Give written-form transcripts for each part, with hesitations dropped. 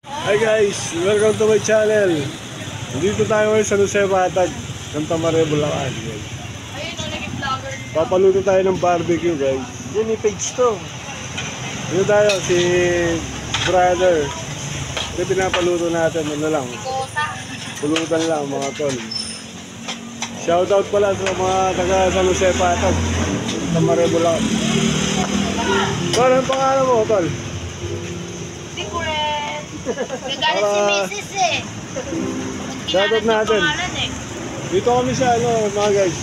Hi guys, welcome to my channel. Dito tayo ngayon sa Jose Batag, Santa Maria, Bulacan. Ayun, naging vlogger. Papaluto tayo ng barbecue guys. Yun, page to. Dito tayo, si brother. Ito pinapaluto natin, ano lang, Kosa. pulutan lang mga tol. Shoutout pala sa mga taga San Jose Batag, Santa Maria, Bulacan. Tol, anong pangalan mo tol? Hindi ko rin. Nagalit si Mrs. eh. Shoutout natin. Dito kami sa ano mga guys.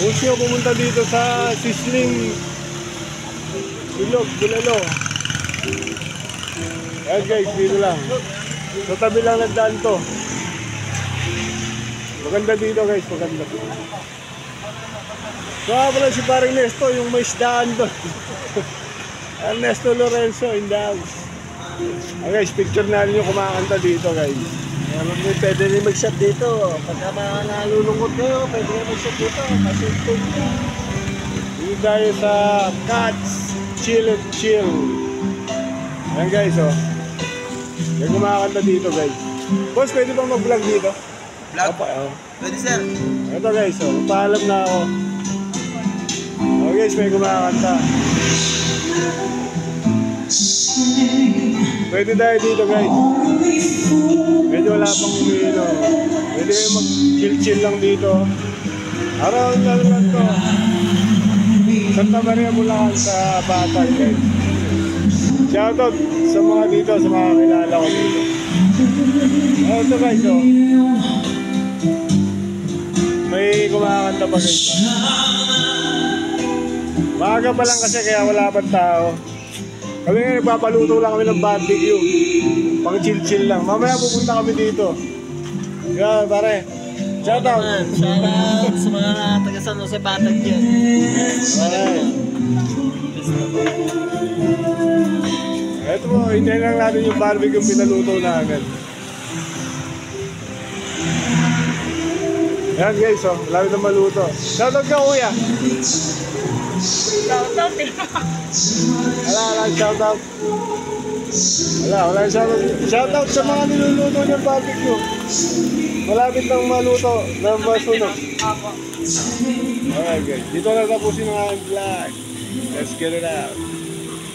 Kung siya pumunta dito sa Sisling Ilog, Bulalo. Ayan guys, dito lang. Sa tabi lang ng daan to. Maganda dito guys, maganda. So pala si paring Nesto, yung may isdaan doon. Ernesto Lorenzo in the house. Ayan guys, picture natin yung kumakanta dito guys. Pwede rin mag-shot dito. Pagka nalulungkot kayo, pwede rin mag-shot dito. Kasi ito Dito tayo sa Cats Chill and Chill. Ayan guys oh. May kumakanta dito guys. Boss, pwede bang mag-vlog dito? Vlog? Opa, oh. Pwede sir. Ito guys oh, paalam na ako. Oh guys, may kumakanta. Pwede tayo dito guys. Medyo wala pang umiinom. Pwede kayo mag-chill-chill lang dito. Araw lang to. Santa Maria, Bulacan sa Batag guys. Shoutout sa mga dito, sa mga kilala ko dito. Oh, ito guys oh. May kumakanta pa guys. Maaga pa lang kasi kaya wala pang tao. Kami nga nagpapaluto lang kami ng barbecue. Pang chill-chill lang. Mamaya pupunta kami dito. Yeah, pare. Shoutout. Shoutout sa mga taga San Jose Batag dyan. Alright. Ito po, hintayin lang natin yung barbecue pinaluto namin. Yan guys, oh, malapit na maluto. Shoutout ka kuya. Shoutout eh. Wala, shoutout. Wala shoutout. Shoutout sa mga niluluto niyang barbecue. Malapit lang maluto ng masunog. Apo. Alright guys, dito na tapusin ang aking vlog. Let's get it out.